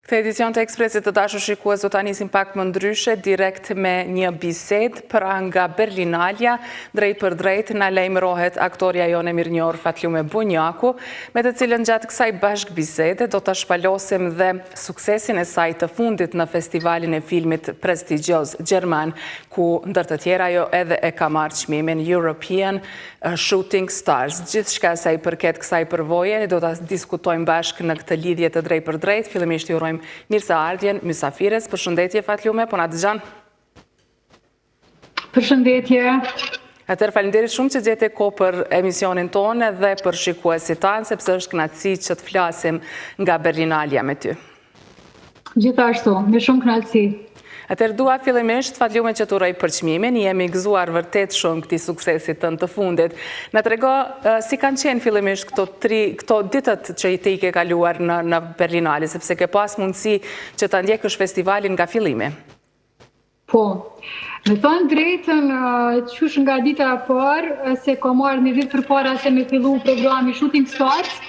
Këtë edicion të Ekspresit të dashur shikues do ta nisim pak më ndryshe, direkt me një bisedë pra nga Berlinalja, drejt për drejt na lajmërohet aktoria jone mirënjohur Fatlume Bunjaku, me të cilën gjatë kësaj bashk bisede do ta shpalosim dhe suksesin e saj të fundit në festivalin e filmit prestigjioz gjerman, ku ndër të tjera ajo edhe e ka marrë çmimin European Shooting Stars. Gjithçka sa i përket kësaj përvoje do ta diskutojmë bashkë në këtë lidhje të drejt për drejt. Fillimisht ju urojmë mirë se ardhjen mysafires. Përshëndetje Fatlume, po na dëgjon? Përshëndetje. Atëherë faleminderit shumë që gjete kohë për emisionin tonë dhe për shikuesit tanë, sepse është kënaqësi që të flasim nga Berlinalja me ty. Gjithashtu, me shumë kënaqësi. Atëherë dua fillimisht Fatlume që të uroj për çmimin, jemi gëzuar vërtet shumë këtij suksesit tënd të fundit. Na trego si kanë qenë fillimisht këto ditët që i ke kaluar në Berlinale, sepse ke pas mundësi që ta ndjekësh festivalin nga fillimi. Po. Me thënë drejtën, qysh nga dita e parë, se ka marrë një ditë përpara se me fillu programi Shooting Stars,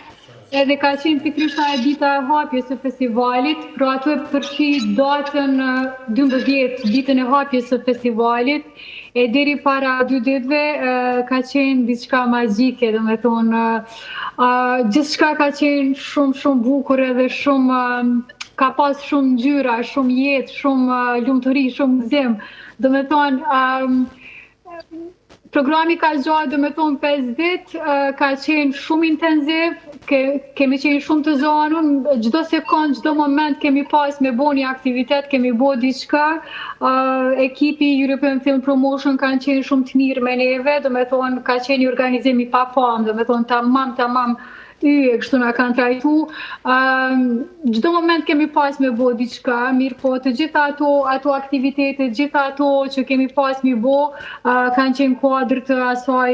edhe ka qenë pikërisht ajo dita e hapjes së festivalit, pra ato e përfshi datën 12, ditën e hapjes së festivalit, e deri para 2 ditëve ka qenë diçka magjike, domethënë gjithçka ka qenë shumë bukur edhe shumë ka pas shumë ngjyra, shumë jetë, shumë lumturi, shumë gëzim. Domethënë programi ka zgjuar, domethënë 5 ditë, ka qenë shumë intenziv, kemi qenë shumë të zonur, çdo sekond, çdo moment kemi pas me bo një aktivitet, kemi bo diçka. Ekipi European Film Promotion kanë qenë shumë të mirë me neve, domethënë ka qenë një organizim i papam, domethënë tamam yje, kështu na kanë trajtu. Çdo moment kemi pas me bo diçka, mirë po të gjitha ato aktivitete, gjitha ato që kemi pas me bo, kanë qenë kuadër të asaj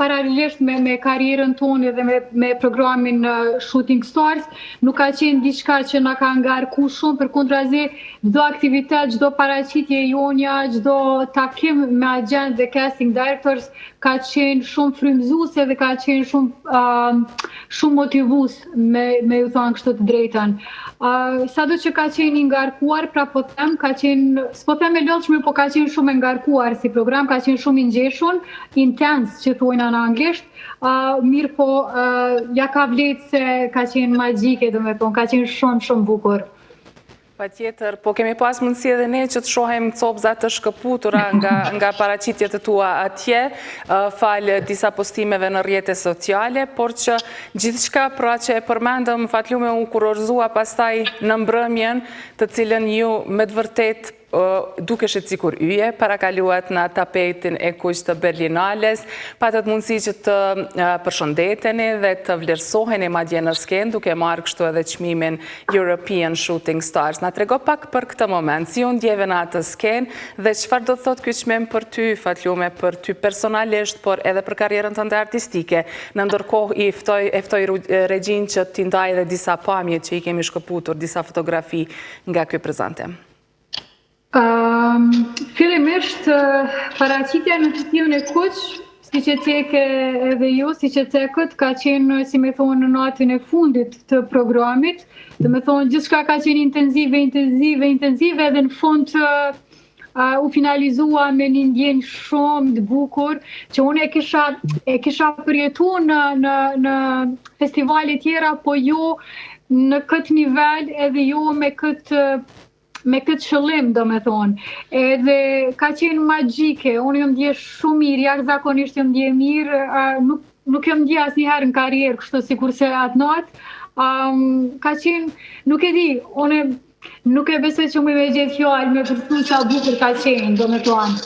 paralelisht me karrierën tonë dhe me programin Shooting Stars, nuk ka qenë diçka që na ka ngarku shumë, përkundrazi çdo aktivitet, çdo paraqitje jonja, çdo takim me agent dhe casting directors ka qenë shumë frymëzuese dhe ka qenë shumë motivues me ju thonë kështu të drejtën. Sado që ka qenë i ngarkuar, pra po them, ka qenë, s'po them e lodhshme, po ka qenë shumë e ngarkuar si program, ka qenë shumë i ngjeshur, intense që thuajnë në anglisht, mirë po ja ka vlerë se ka qenë magjike, domethënë, ka qenë shumë bukur. Patjetër, po kemi pas mundësi edhe ne që të shohem copëza të shkëputura nga paraqitjet e tua atje, falë disa postimeve në rrjete sociale, por që gjithçka pra që e përmendëm Fatlume u kurorëzua pastaj në mbrëmjen, të cilën ju me të vërtet dukeshit sikur yje, parakaluat në tapetin e kuq të Berlinales, patët mundësi që të përshëndeteni dhe të vlerësoheni madje në skenë, duke marrë kështu edhe çmimin European Shooting Stars. Na trego pak për këtë moment, si u ndjeve në atë skenë dhe çfarë do të thotë ky çmim për ty, Fatlume, për ty personalisht, por edhe për karrierën tënde artistike. Në ndërkohë i ftoj Regjin që t'i ndaj edhe disa pamje që i kemi shkëputur, disa fotografi nga ky prezentem. Fillimisht, paraqitja në qytetin e kuq, si që ceke edhe ju, si që cekët, ka qenë, si me thonë, në natën e fundit të programit. Dhe me thonë, gjithçka ka qenë intenzive, edhe në fund u finalizua me një ndjenjë shumë të bukur, që unë e kisha përjetu në festivale tjera, po jo në këtë nivel, edhe jo me këtë qëllim, do me thonë. Edhe ka qenë magjike, unë jam ndje shumë mirë, jashtëzakonisht jam ndje mirë, nuk jam ndje asnjëherë në karrierë, kështu sikur se atë natë. Ka qenë, nuk e di, unë nuk e besoj që më me gjetë fjallë me përstu sa bukur ka qenë, do me thonë.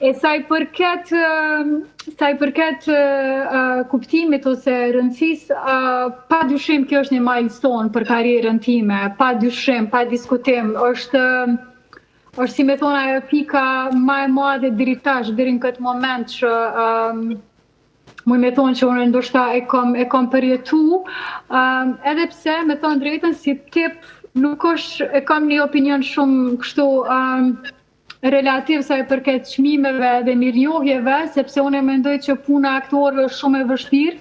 E sa i përket kuptimit ose rëndësisë, pa dyshim kjo është një milestone për karrierën time, pa dyshim, pa diskutim, është si me thonë ajo pika ma e madhe deri tash, deri në këtë moment që më me thonë që unë ndoshta e kam përjetu, edhe pse me thonë drejtën si tip nuk është, e kam një opinion shumë kështu relativ sa i përket çmimeve dhe mirënjohjeve, sepse unë mendoj që puna e aktorëve është shumë e vështirë.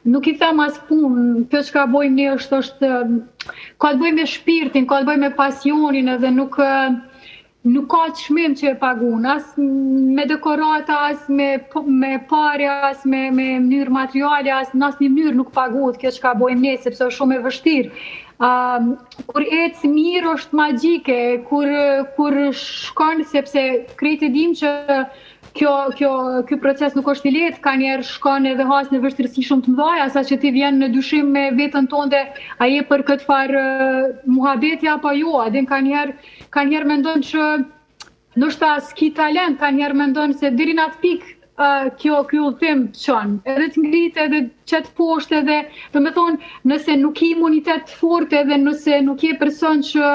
Nuk i them as punë, kjo çka bojmë ne është ka të bëj me shpirtin, ka të bëj me pasionin edhe nuk ka çmim që e pagun, as me dekorata, as me pare, as me mënyrë materiale, as në asnjë mënyrë nuk paguhet kjo çka bojmë ne, sepse është shumë e vështirë. Kur ecë mirë është magjike, kur shkon, sepse krejt e dim që ky proces nuk është i lehtë, ka njerë shkon edhe has në vështirësi shumë të mëdha, sa që ti vjen në dyshim me veten tënde, a je për këtë farë muhabeti apo jo, edhe ka njerë mendon që ndoshta s'ki talent, ka njerë mendon se deri në atë pikë kjo udhtim çon, edhe të ngritë edhe qet poshtë edhe, do me thonë, nëse nuk ke imunitet fort edhe nëse nuk je person që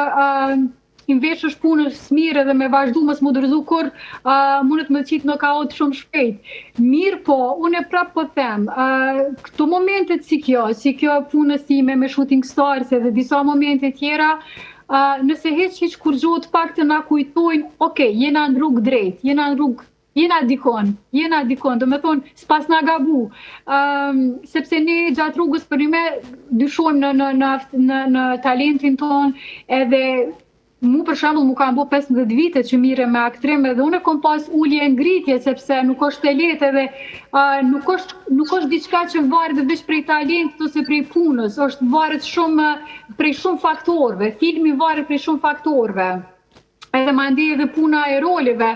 investosh punës mirë edhe me vazhdu mos më dërzu kur mundet më qitë në kaot shumë shpejt. Mirë po, unë e prapë po them, këto momentet si kjo punës time me Shooting Stars edhe disa momente tjera, nëse heq kur gjohet pak të na kujtojnë, jena në rrugë drejt, jena dikon, do me thonë, s'pas na gabu. Sepse ne gjatë rrugës për me dyshojmë në talentin ton, edhe mu për shembull mu kam bo 15 vite që mire me aktrim edhe unë kom pas ullje ngritje sepse nuk është e lehtë edhe nuk është diçka që varet veç prej talentit ose prej punës, është varet shumë prej shumë faktorëve, filmi varet prej shumë faktorëve. Edhe mandej edhe puna e roleve,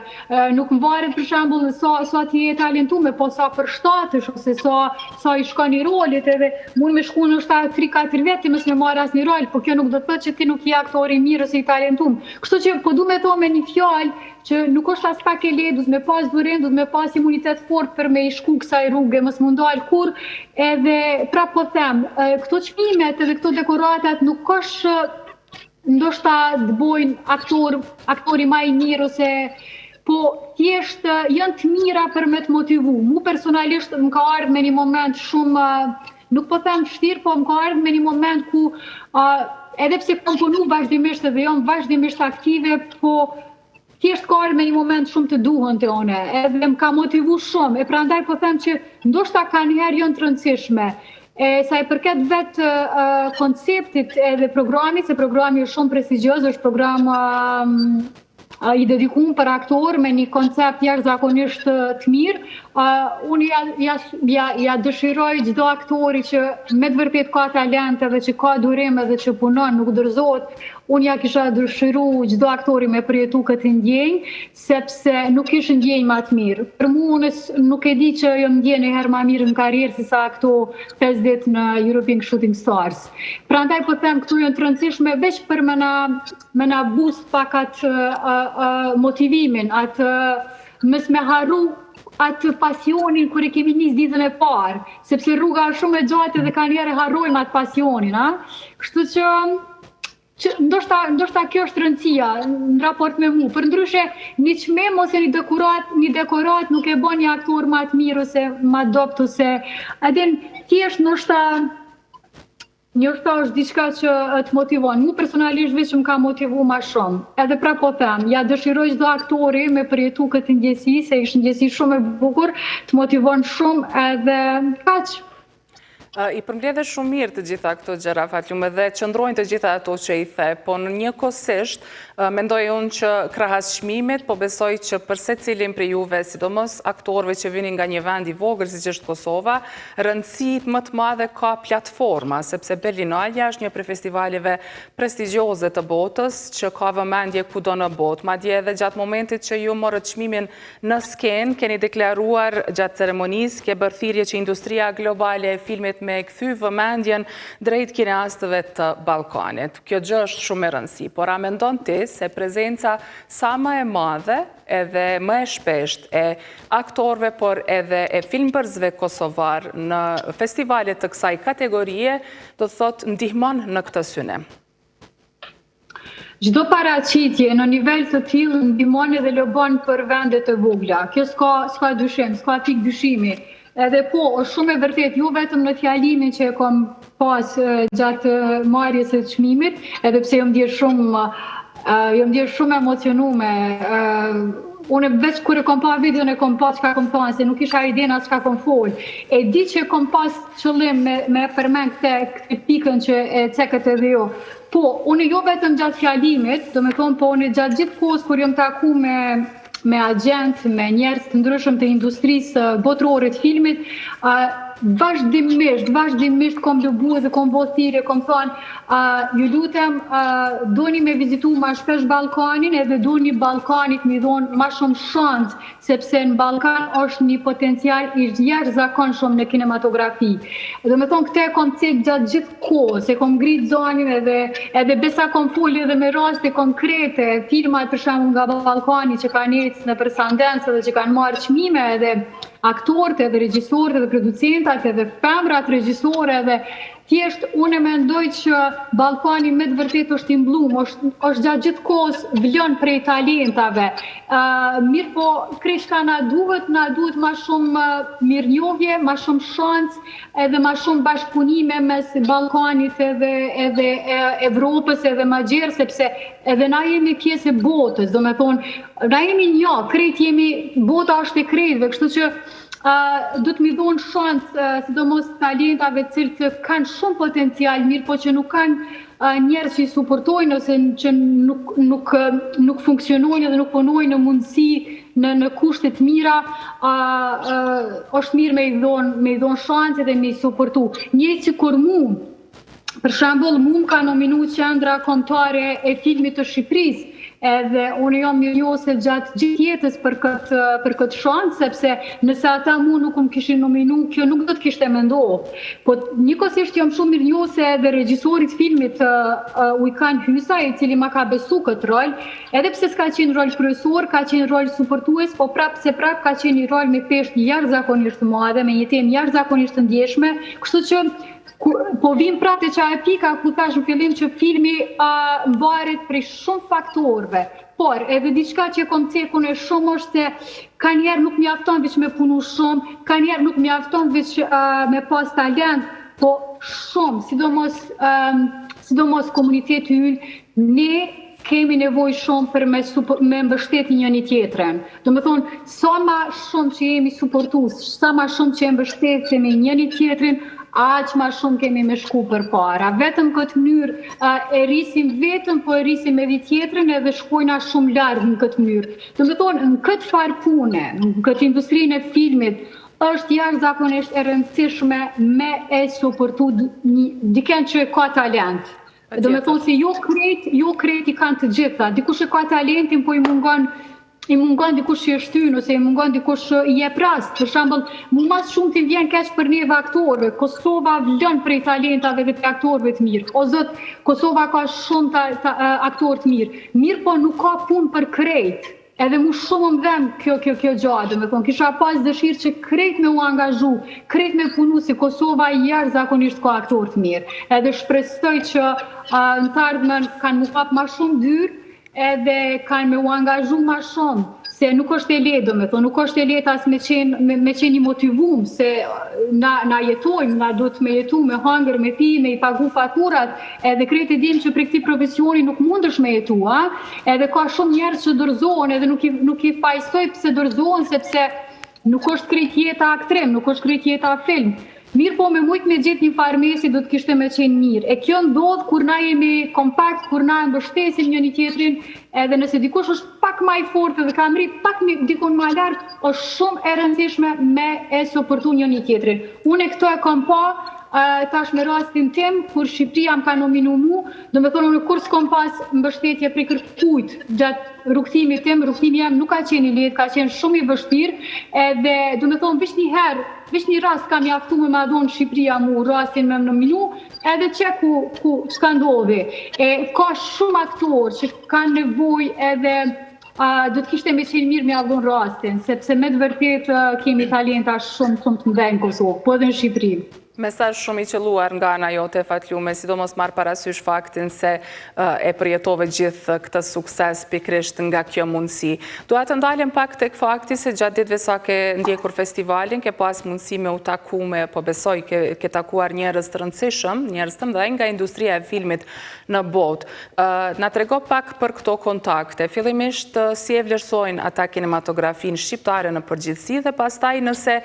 nuk më varet për shembull sa ti je talentuar, po sa përshtatesh ose sa i shkon i rolit, edhe mund me shku në 3-4 vjet mos më marr asnjë rol, po kjo nuk do të thotë që ti nuk je aktor i mirë ose i talentuar. Kështu që po du me thonë me një fjalë që nuk është as pak e lehtë, duhet me pas durim, duhet me pas imunitet fort për me i shku kësaj rruge, mos mund dal kur, edhe prapë po them, këto çmimet edhe këto dekoratat nuk është ndoshta të bojnë aktori ma i mirë ose po thjesht janë të mira për me të motivu. Mu personalisht më ka ardhur me një moment shumë, nuk po them vështirë, po më ka ardhur me një moment ku edhe pse kam punu vazhdimisht edhe jam vazhdimisht aktive, po thjesht ka ardhur me një moment shumë të duhur te one, edhe më ka motivu shumë, e prandaj po them që ndoshta kanë janë të rëndësishme. Sa i përket vetë konceptit edhe programit, se programi është shumë prestigjioz, është program i dedikuar për aktor me një koncept jashtëzakonisht të mirë. Unë ja dëshiroj çdo aktori që me të vërtet ka talent edhe që ka durim edhe që punon, nuk dorëzohet. Unë ja kisha dëshiru çdo aktori me përjetu këtë ndjenjë, sepse nuk ishte ndjenjë më të mirë. Për mua nuk e di që jo ndjen një herë më mirë në karrierë se sa këto 5 ditë në European Shooting Stars. Prandaj po them këtu janë të rëndësishme veç për me na boost pak atë motivimin, atë mos me harru atë pasionin kur e kemi nis ditën e parë, sepse rruga është shumë e gjatë dhe kanë harrojmë atë pasionin, Kështu që ndoshta kjo është rëndësia në raport me mu. Përndryshe, një çmim ose një dekorat nuk e bën një aktor më të mirë ose më dopt ose thjesht ndoshta është diçka që të motivon. Mu personalisht veç më ka motivu ma shumë. Edhe pra po them, ja dëshiroj çdo aktori me përjetu këtë ndjesi, se ishtë ndjesi shumë e bukur, të motivon shumë edhe kaq. I përmbledhe shumë mirë të gjitha këto gjëra, Fatlume, dhe qëndrojnë të gjitha ato që i the, po në njëkohësisht mendoj unë që krahas çmimit, po besoj që për secilin prej juve, sidomos aktorëve që vinin nga një vend i vogël siç është Kosova, rëndësit më të madhe ka platforma, sepse Berlinale është një prej festivaleve prestigjioze të botës që ka vëmendje kudo në botë. Madje edhe gjatë momentit që ju morët çmimin në skenë, keni deklaruar gjatë ceremonisë ke bërë thirrje që industria globale e filmit me kthy vëmendjen drejt kinestëve të Ballkanit. Kjo gjë është shumë e rëndësishme, por a mendon ti se prezenca sa më e madhe edhe më e shpesht e aktorëve, por edhe e filmbërësve kosovar në festivalet të kësaj kategorie, do të thotë ndihmon në këtë syne? Çdo paraqitje në nivel të tillë ndihmon edhe lobon për vendet e vogla. Kjo s'ka dyshim, s'ka pikë dyshimi. Edhe po, është shumë e vërtet, ju vetëm në fjalimin që e kom pas gjatë marrjes së çmimit, edhe pse jam ndjer shumë emocionume, unë veç kur e kom pa videon e kom pa çka kom thënë, se nuk isha iden as çka kom fol. E di që kom pas qëllim me përmend këtë pikën që e cekët edhe jo. Po, unë jo vetëm gjatë fjalimit, do me thonë, po unë gjatë gjithë kohës kur jam taku me agent, me njerëz të ndryshëm të industrisë botërore të filmit, vazhdimisht kom lëbu dhe kom bo thirrje, kom thonë, ju lutem, doni me vizitu ma shpesh Ballkanin edhe doni Ballkanit mi dhonë ma shumë shansë, sepse në Ballkan është një potencial i jashtëzakonshëm në kinematografi. Do me thonë, këte kom cek gjatë gjithë kohës, e kom ngrit zonin edhe besa kom folë edhe me raste konkrete, filmat për shembull nga Ballkani që kanë ecë në për Sundance dhe që kanë marrë çmime edhe aktorët edhe regjisorët edhe producentat edhe femrat regjisore edhe thjesht unë mendoj që Ballkani me të vërtetë është i mblum, është gjatë gjithë kohës vlon prej talentave. Mirë po, krejtë na duhet ma shumë mirënjohje, ma shumë shansë edhe ma shumë bashkëpunime mes Ballkanit edhe Evropës edhe ma gjerë, sepse edhe na jemi pjesë e botës, do me thonë, na jemi një, krejt jemi, bota është e krejtve, kështu që do të mi dhonë shansë, sidomos talentave cilë kanë shumë potencial, mirë po që nuk kanë njerëz që i suportojnë ose që nuk funksionojnë dhe nuk punojnë në mundësi në kushtet mira, është mirë me i dhonë shansë dhe me i suportu. Njëjtë si kur për shembull, ka nominu qendra kombëtare e filmit të Shqipërisë, edhe unë jam mirënjohëse gjatë gjithë jetës për këtë shansë, sepse nëse ata nuk më kishin nominu, kjo nuk do të kishte mendohë. Po njëkohësisht jam shumë mirënjohëse edhe regjisorit filmit Ujkan Hysa, i cili ma ka besu këtë rol, edhe pse s'ka qenë rol kryesor, ka qenë rol suportues, po prap ka qenë një rol me peshë jashtëzakonisht të madhe, me një temë jashtëzakonisht të ndjeshme, kështu që po vim prate që e pika ku thash në fillim që filmi mbaret prej shumë faktorëve, por edhe diçka që kom cekun e shumë është se ka njerë nuk mjafton veç me punu shumë, ka njerë nuk mjafton veç me pas talent, po shumë, sidomos komuniteti ynë, ne kemi nevoj shumë për me mbështeti njëri tjetrin. Do me thonë, sa ma shumë që jemi suportues, sa ma shumë që e mbështetemi njëri tjetrin, aq ma shumë kemi me shku për para. Vetëm këtë mënyrë e rrisim vetëm, po e rrisim edhe tjetrin edhe shkojna shumë larg në këtë mënyrë. Do me thonë, në këtë farë pune, në këtë industrinë e filmit, është jashtëzakonisht e rëndësishme me e suportu diken që ka talent. Do me thonë se jo krejt i kanë të gjitha. Dikush e ka talentin, po i mungon dikush që e shtyn, ose i mungon dikush i jep rast. Për shembull, mas shumë t'i vjen keq për neve aktorëve. Kosova vlon prej talentave dhe prej aktorëve të mirë. O zot, Kosova ka shumë aktorë të mirë. Mirë po nuk ka punë për krejt. Edhe mu shumë më dhem kjo gjatë, me thonë, kisha pas dëshirë që krejt me u angazhu, krejt me punu si Kosova jashtëzakonisht ka aktorë të mirë. Edhe shpresoj që në të ardhmen kanë mu kap ma shumë dyrë, edhe kanë me u angazhu ma shumë, se nuk është e lehtë, do me thonë, nuk është e lehtë as me qenë i motivum, se na jetojmë, na duhet me jetu, me hangër, me pi, me i pagu faturat, edhe krejt e dim që për këti profesioni nuk mundesh me jetu, edhe ka shumë njerëz që dorëzohen, edhe nuk i fajsoj pse dorëzohen, sepse nuk është krejt jeta aktrim, nuk është krejt jeta film. Mirë po me mujtë me gjithë një farmesi do të kishte me qenë mirë. E kjo ndodhë kur na jemi kompakt, kur na mbështesim njëri tjetrin, edhe nëse dikush është pak ma i fortë dhe ka mri pak dikon ma lartë, është shumë e rëndësishme me e suportu njëri tjetrin. Unë këto e kam pa, tash me rastin tim, kur Shqipëria më ka nominu mu, do me thonë unë kur s'kom pas mbështetje prej kërkujt gjatë rrugtimit tim, rrugtimi jam nuk ka qenë i lehtë, ka qenë shumë i vështirë, edhe do me thonë veç një rast kam jaftu me ma dhonë Shqipëria mu, rastin me më nominu, edhe që ku s'ka ndodhi. Ka shumë aktorë që kanë nevoj edhe do të kishte me qenë mirë me avdhon rastin, sepse me të vërtet kemi talenta shumë të mëdhenj në Kosovë, po edhe në Shqipëri. Mesazh shumë i qelluar nga ana jote Fatlume, sidomos marr parasysh faktin se e përjetove gjithë këtë sukses pikërisht nga kjo mundësi. Dua të ndalem pak tek fakti se gjatë ditëve sa ke ndjekur festivalin, ke pas mundësi me u taku me, po besoj, ke takuar njerëz të rëndësishëm, njerëz të mëdhenj nga industria e filmit në botë. Na trego pak për këto kontakte. Fillimisht si e vlerësojnë ata kinematografinë shqiptare në përgjithësi dhe pastaj nëse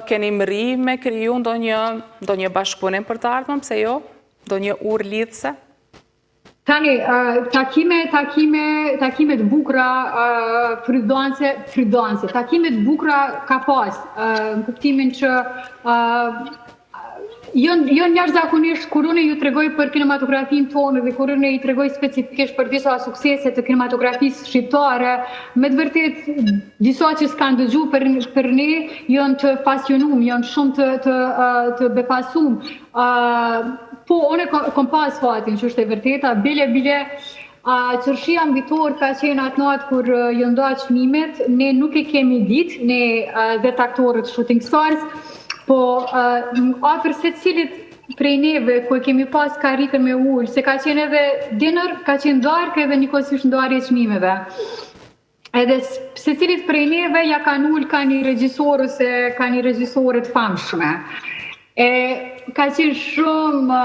keni mri me kriju ndonjë bashkëpunim për të ardhmen, pse jo? Ndonjë urë lidhse? Tani, takimet bukura frydonse, takimet bukura ka pas, në kuptimin që jo jashtëzakonisht kur unë ju tregoj për kinematografin tonë dhe kur unë i tregoj specifikisht për disa suksese të kinematografisë shqiptare, me të vërtet disa që s'kan dëgju për ne janë të pasionum, janë shumë të befasum. Po, unë kom pas fatin që është e vërteta, bile qërshia mbitor ka qenë atë natë kur ju nda çmimet, ne nuk e kemi ditë, ne dhe aktorët Shooting Stars, po afër se cilit prej neve ku e kemi pas karikën me ullë, se ka qenë edhe dinër, ka qenë darkë edhe njëkohësisht ndarje çmimeve. Edhe se cilit prej neve ja kanë ullë ka një regjisorë ose ka një regjisore të famshme. Ka qenë shumë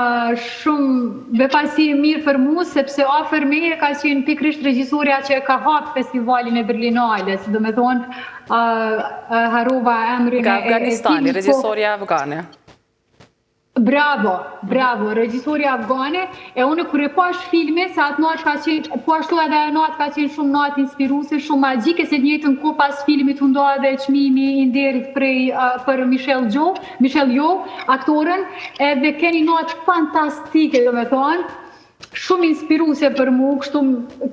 befasi mirë për mu, sepse afër me ka qenë pikrisht regjisorja që ka hapë festivalin e Berlinale, si do me thonë harova emrin nga Afganistani, regjisorja afgane. Bravo, regjisorja afgane, e unë kur e pash filme, se atë natë ka qenë, po ashtu edhe e natë ka qenë shumë natë inspiruse, shumë magjike, se njëjtën kohë pas filmit u nda edhe çmimi i nderit për Michelle Yeoh, aktorën, edhe keni natë fantastike, do me thonë, shumë inspiruse për mu,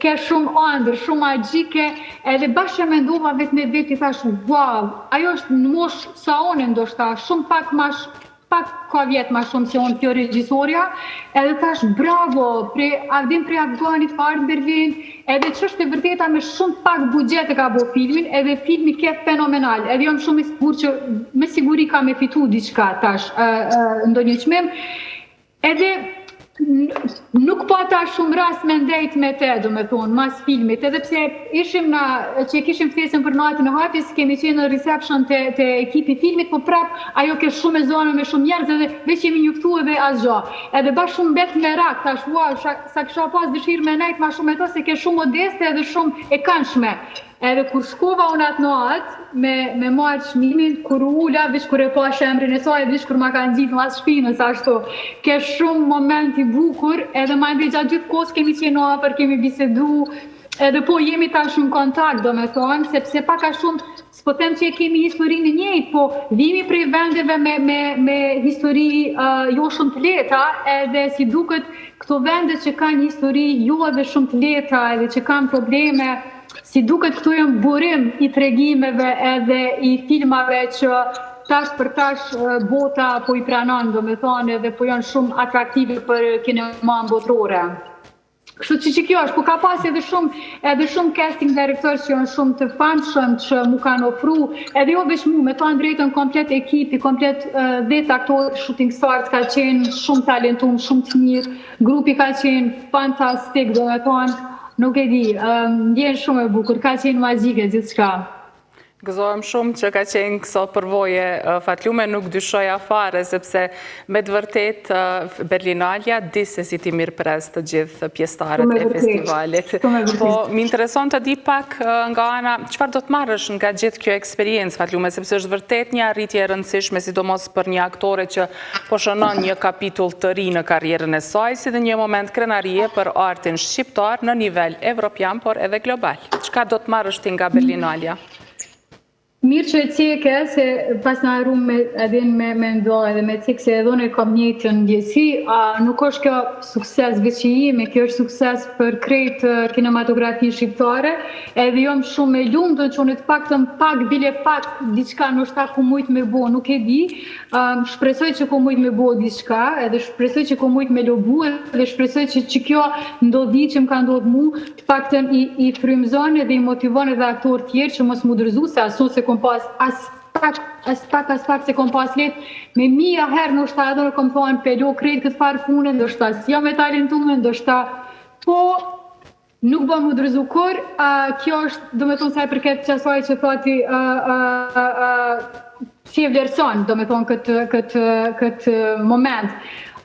ke shumë ëndër, shumë magjike, edhe bashkë me ndova vetë me vetë i thash, wow, ajo është në mosh sa unë ndoshta, shumë pak ka vjetë ma shumë se unë kjo regjisorja, edhe thash bravo, avdim prej Afganit ka ardhë Berlin, edhe që është e vërteta me shumë pak buxhet e ka bo filmin, edhe filmi ke fenomenal, edhe jam shumë i sigur që me siguri ka me fitu diçka tash ndonjë çmim, edhe nuk pata shumë rast me ndejt me te, do me thonë, mas filmit, edhe pse ishim që kishim ftesën për natën e hapjes, kemi qenë në reception të ekipi filmit, po prap ajo ke shumë e zonë me shumë njerëz edhe veç jemi njoftu edhe asgjo. Edhe bashkë shumë bet me rak, tash wow, sa kisha pas dëshirë me nejt ma shumë e to, se ke shumë modeste edhe shumë e kanshme. Edhe kur shkova unë atë natë me marrë çmimin, kur ula, veç kur e pash emrin e saj, veç kur ma ka nxit në as shpinës, ashtu, ke shumë moment i bukur, edhe ma ndë gjatë gjithë kohës kemi qenë afër, kemi bisedu, edhe po jemi tash në kontakt, do me thonë, sepse paka shumë, s'po them që e kemi historinë njëjtë, po vimi prej vendeve me histori jo shumë të lehta, edhe si duket këto vende që kanë histori jo edhe shumë të lehta, edhe që kanë probleme, si duket këtu janë burim i tregimeve edhe i filmave që tash për tash bota po i pranon, do me thonë, edhe po janë shumë atraktive për kinema botërore. Kështu që kjo është, po ka pas edhe shumë casting director që janë shumë të famshëm që mu kanë ofru, edhe jo veç mu, me thonë drejtën komplet ekipi, komplet 10 aktorë Shooting Stars ka qenë shumë talentum, shumë të mirë, grupi ka qenë fantastik, do me thonë, nuk e di, ndjenë shumë e bukur, ka qenë magjike gjithçka. Gëzohem shumë që ka qenë këso përvoje Fatlume, nuk dyshoja fare, sepse me të vërtet Berlinalja di se si ti mirë pres të gjithë pjesëtarët e festivalit. Po, mi intereson të di pak nga ana, çfarë do të marrësh nga gjithë kjo eksperiencë, Fatlume, sepse është vërtet një arritje e rëndësishme, sidomos për një aktore që po shënon një kapitull të ri në karrierën e saj, si dhe një moment krenarie për artin shqiptar në nivel evropian, por edhe global. Çka do të marrësh ti nga Berlinalja? Mirë që e ceke, se pas në arru me ndohë edhe me ceke, se edhe unë e kam njëtë në ndjesi, nuk është kjo sukses veçimi, kjo është sukses për krejt kinematografi shqiptare, edhe jom shumë e lumtur që unë të pak bile pak diçka nështë ku mujtë me bo, nuk e di, shpresoj që ku mujtë me bo diçka, edhe shpresoj që ku mujtë me lobu, edhe shpresoj që kjo ndodhi që më ka ndodhë mu, të paktën i frymëzon edhe i motivon edhe aktor tjerë që mos mu dërzu, se aso se kom pas as pak as pak se kom pas let me 1000 herë ndoshta edhe kom thonë pelo krejt këtë farë pune, ndoshta s'jam e talentuar, ndoshta po nuk bëm u drëzu kur. Kjo është, do me thonë, sa i përket qasaj që thati si e vlerëson, do me thonë, këtë moment.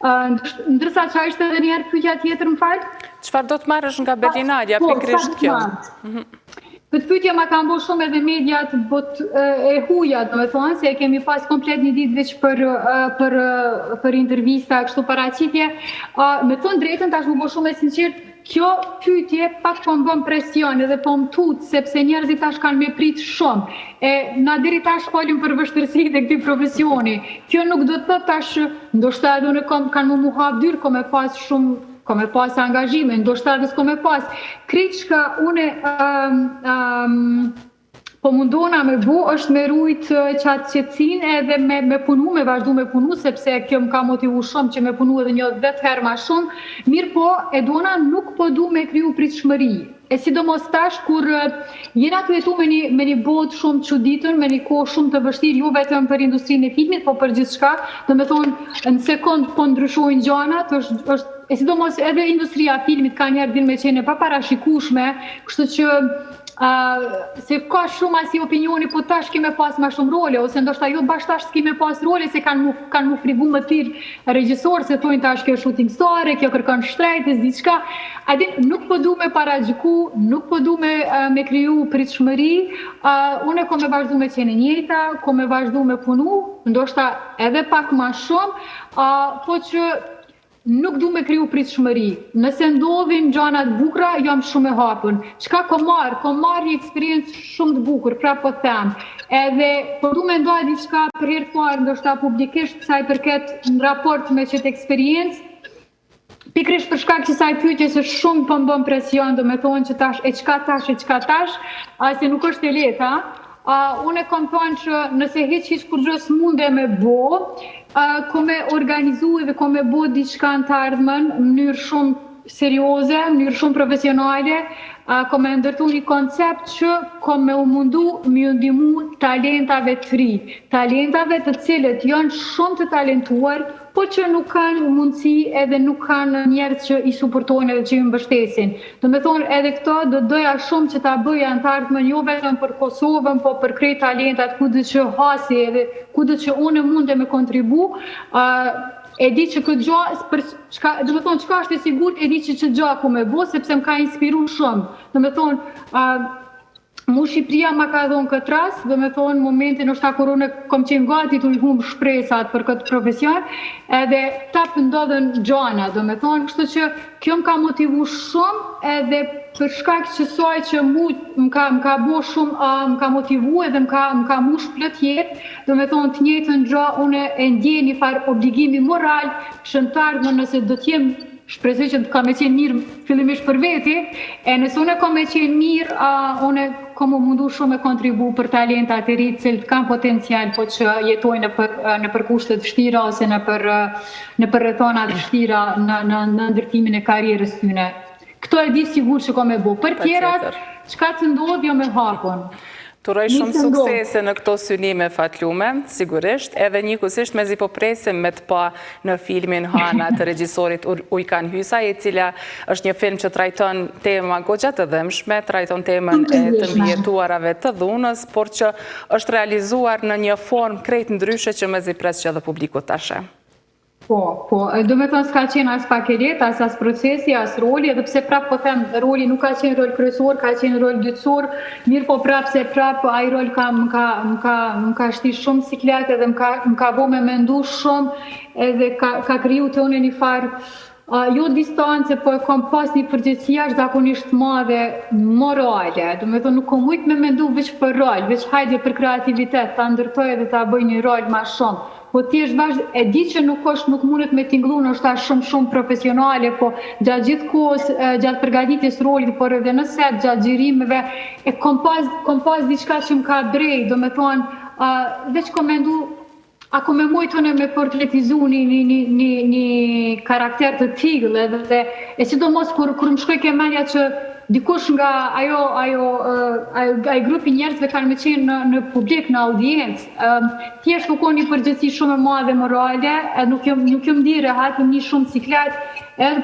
Ndërsa që ishte edhe njerë pyetja tjetër, më falë? Çfarë do të marrësh nga Berlinalja, pikërisht kjo? Këtë pyetje ma kanë bërë shumë edhe mediat e huja, do me thonë, se kemi pas komplet një ditë veç për intervista, kështu paraqitje. Me thonë drejtën, tash më bërë shumë e sinqert, kjo pyetje pak po më bën presion edhe po më tut, sepse njerëzit tash kanë me prit shumë. Na deri tash folim për vështirësitë e këtij profesioni. Kjo nuk do të thotë tash, ndoshta edhe unë kanë më hap dyrë, kom e pas shumë, kom e pas angazhime, ndoshta edhe s'kom e pas. Krejt shka une po mundona me bu është me rujt qatë qetësin edhe me punu, me vazhdu me punu, sepse kjo më ka motivu shumë që me punu edhe një 10 herë ma shumë. Mirë po, Edona nuk po du me kriju pritshmëri. E sidomos tash, kur jena të jetu me një botë shumë çuditën, me një kohë shumë të vështirë, jo vetëm për industrinë e filmit, po për gjithçka, do me thonë, në sekond po ndryshojnë gjanat, e sidomos edhe industria e filmit ka njerë din me qenë pa parashikueshme, kështu që se ka shumë asi opinioni, po tash kime pas ma shumë role, ose ndoshta jo bashkë tash s'kime pas role, se kanë mu frigu më thirë regjisorë, se thojnë tash kjo shooting star, kjo kërkon shtrejtës, diçka. Adin, nuk po du me paragjiku, nuk po du me kriju pritshmëri, une ko me vazhdu me qenë njëjta, ko me vazhdu me punu, ndoshta edhe pak ma shumë, po që nuk du me kriju pritshmëri. Nëse ndodhin gjanat bukra, jam shumë e hapun. Çka kom marrë një eksperiencë shumë të bukur, pra po them. Edhe po du me ndoja diçka për herë të parë, ndoshta publikisht, sa i përket në raport me qëtë eksperiencë, pikrisht për shkak që saj pyetje se shumë po më bën presion, do me thonë që tash, e çka tash, se nuk është e lehta. Unë kom thonë që nëse hiç kur gjë s'munde me bo, ko me organizu dhe ko me bo diçka në të ardhmen, në mënyrë shumë serioze, në mënyrë shumë profesionale, ko me ndërtu një koncept që ko me u mundu me u ndihmu talentave të ri, talentave të cilët janë shumë të talentuar, po që nuk kanë mundësi edhe nuk kanë njerëz që i suportojnë edhe që i mbështesin. Do me thonë edhe këto do doja shumë që ta bëja në të ardhmen, jo vetëm për Kosovën, po për krejt talentat, kudo që hasi edhe kudo që unë munde me kontribu. E di që këtë gjo, do me thonë qka është e sigurt, e di që që gjo ku me bo, sepse më ka inspiru shumë. Do me thonë, mu Shqipëria ma ka dhonë këtë ras, do me thonë momentin është ta kur unë kom qenë gati të i humë shpresat për këtë profesion, edhe ta pëndodhen gjana, do me thonë, kështu që kjo më ka motivu shumë edhe për shkak që soj që mu më ka bo shumë, më ka motivu edhe më ka mush plët jetë, do me thonë të njëjtën gjë, unë e ndje një farë obligimi moral, shëntarë nëse do t'jem shpresoj që ka me qenë mirë fillimisht për veti, e nëse unë ka me qenë mirë, unë ka më mundu shumë e kontribu për talentat e rritë cilët kanë potencial, po që jetojnë në për kushtet vështira ose në për rrethona të vështira në ndërtimin e karrierës tyne. Këto e di sigur që ka me bo. Për tjerat, çka të ndodh jo me hapon. Turoj shumë suksese në këto synime Fatlume, sigurisht, edhe njëkohësisht mezi po presim me të pa në filmin Hana të regjisorit Ujkan Hysa, e cila është një film që trajton tema goxha të dhëmshme, trajton temën e të mbijetuarave të dhunës, por që është realizuar në një formë krejt ndryshe që mezi pres që edhe publiku të ashe. Po, do me thonë s'ka qenë as pak e letë, as procesi, as roli, edhe pse prap po them, roli nuk ka qenë rol kryesor, ka qenë rol dytësor, mirë po prap se prap ai rol më ka shti shumë siklet edhe më ka bo me mendu shumë edhe ka kriju të unë një farë, jo distance, po e kom pas një përgjithësi jashtëzakonisht madhe morale, do me thonë nuk kom ujtë me mendu veç për rol, veç hajde për kreativitet, ta ndërtoj edhe ta bëj një rol ma shumë. Po ti është vazhd, e di që nuk mundet me tinglu, në është ta shumë profesionale, po gjatë gjithë kohës, gjatë përgatitjes rolit, por edhe në set, gjatë gjirimeve, e kom pas diçka që më ka brej, do me thonë, veç kom mendu, ako me mojtone me portretizu një karakter të tillë, e sidomos kur më shkoj ke menja që dikush nga ai grupi njerëzve kanë me qenë në publik, në audiencë, thjesht kërkon një përgjegjësi shumë e madhe morale, nuk jom ndi rehat, jom një shumë ciklet,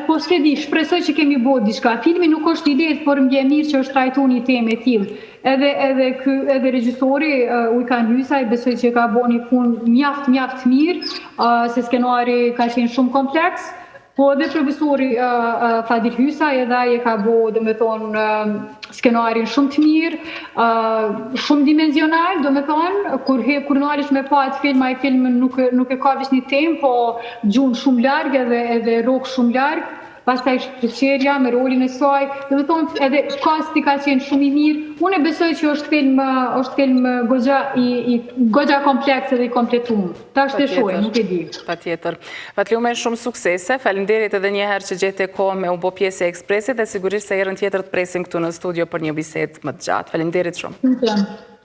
po s'e di, shpresoj që kemi bërë diçka. Filmi nuk është i lehtë, por më vjen mirë që është trajtuar një temë e tillë. Edhe regjisori Ujkan Hysaj besoj që ka bërë një punë mjaft mirë, se skenari ka qenë shumë kompleks. Po edhe profesori Fadil Hysaj edhe ai ka bërë, domethënë, skenarin shumë të mirë, shumë dimensional, domethënë, kur nalesh me pa atë film, ai film nuk e ka veç një temë, po gjuhën shumë larg edhe rrok shumë larg. Pastaj shqyrja me rolin e saj, domethënë edhe kasti ka qenë shumë i mirë. Unë besoj që është film goxha kompleks edhe i kompletuar. Tash të shohim, nuk e di. Patjetër. Fatlume shumë suksese. Faleminderit edhe një herë që gjete kohë me u bë pjesë e Ekspresit dhe sigurisht se herën tjetër të presim këtu në studio për një bisedë më të gjatë. Faleminderit shumë.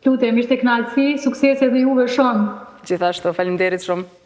Lutem, ishte kënaqësi, suksese edhe juve shumë. Gjithashtu, faleminderit shumë.